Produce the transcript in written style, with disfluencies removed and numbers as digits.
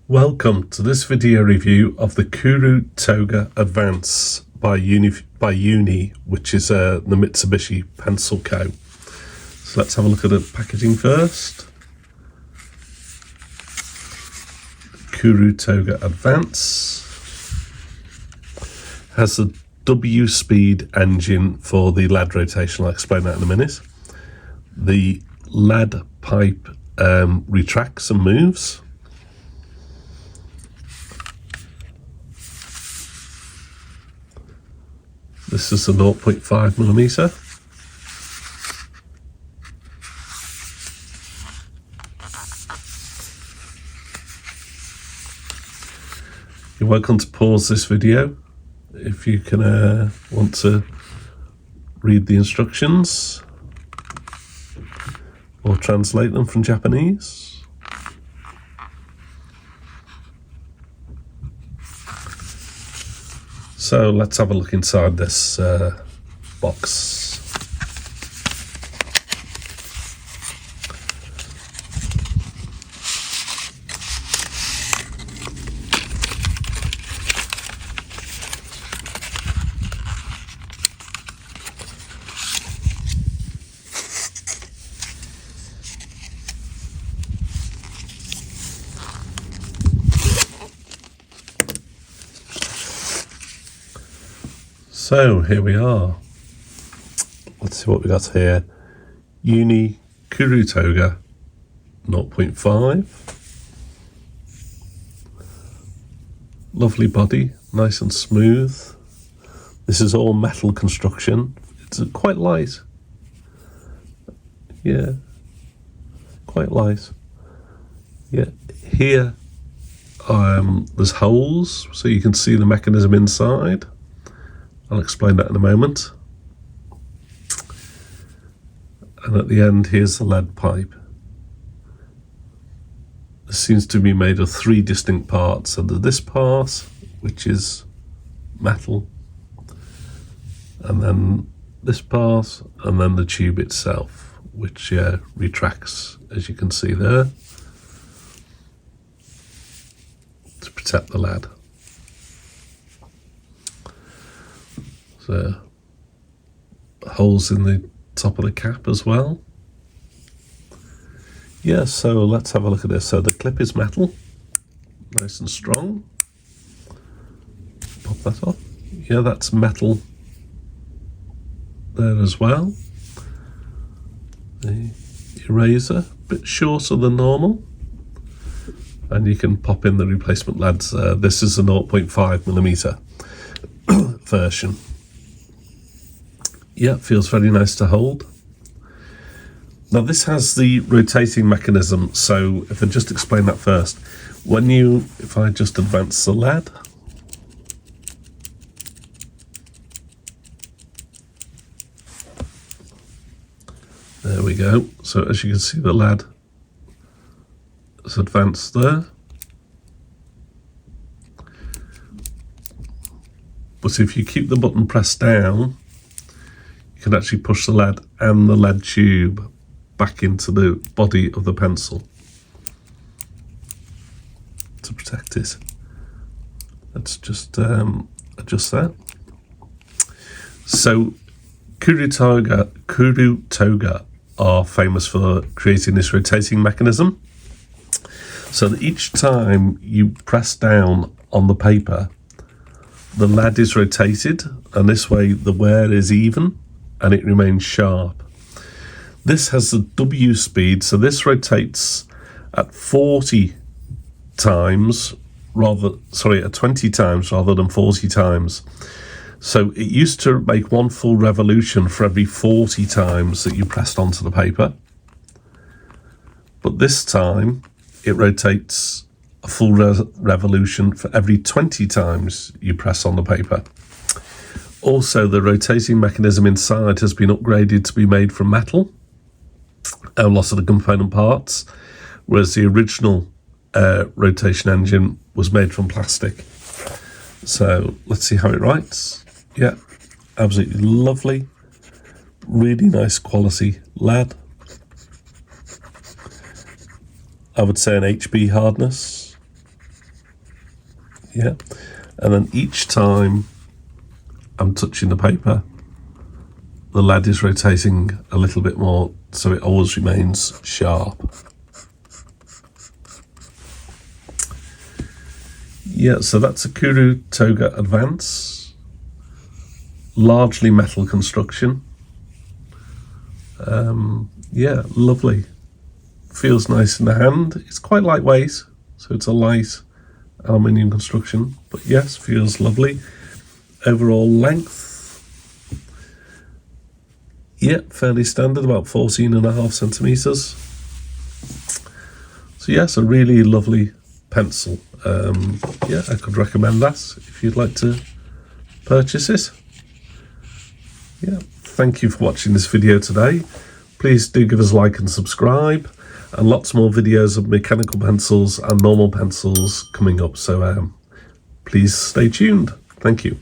Welcome to this video review of the Kuru Toga Advance by Uni, which is the Mitsubishi Pencil Co. So let's have a look at the packaging first. Kuru Toga Advance has a W speed engine for the lead rotation. I'll explain that in a minute. The lead pipe retracts and moves. This is a 0.5mm. You're welcome to pause this video if you can want to read the instructions or translate them from Japanese. So let's have a look inside this box. So here we are. Let's see what we got here. Uni Kuru Toga 0.5. Lovely body, nice and smooth. This is all metal construction. It's quite light. Yeah, quite light. Yeah, here there's holes so you can see the mechanism inside. I'll explain that in a moment. And at the end, here's the lead pipe. This seems to be made of 3 distinct parts. So there's this part, which is metal, and then this part, and then the tube itself, which retracts, as you can see there, to protect the lead. So, holes in the top of the cap as well. Yeah, so let's have a look at this. So the clip is metal, nice and strong. Pop that off. Yeah, that's metal there as well. The eraser, a bit shorter than normal. And you can pop in the replacement leads. This is a 0.5mm version. Yeah, feels very nice to hold. Now this has the rotating mechanism, so if I just explain that first. If I just advance the lead, there we go. So as you can see, the lead is advanced there. But if you keep the button pressed down, you can actually push the lead and the lead tube back into the body of the pencil to protect it. Let's just adjust that. So Kuru Toga are famous for creating this rotating mechanism, so that each time you press down on the paper, the lead is rotated, and this way the wear is even and it remains sharp. This has the W speed, so this rotates at 20 times rather than 40 times. So it used to make 1 full revolution for every 40 times that you pressed onto the paper. But this time it rotates a full revolution for every 20 times you press on the paper. Also, the rotating mechanism inside has been upgraded to be made from metal, a lot of the component parts, whereas the original rotation engine was made from plastic. So let's see how it writes. Yeah, absolutely lovely, really nice quality lead. I would say an HB hardness. Yeah, and then each time I'm touching the paper, the lead is rotating a little bit more, so it always remains sharp. Yeah, so that's a Kuru Toga Advance, largely metal construction. Yeah, lovely. Feels nice in the hand. It's quite lightweight, so it's a light aluminium construction, but yes, feels lovely. Overall length, yeah, fairly standard, about 14.5 centimeters. So yes, a really lovely pencil. Yeah, I could recommend that if you'd like to purchase it. Yeah, thank you for watching this video today. Please do give us a like and subscribe, and lots more videos of mechanical pencils and normal pencils coming up, so please stay tuned. Thank you.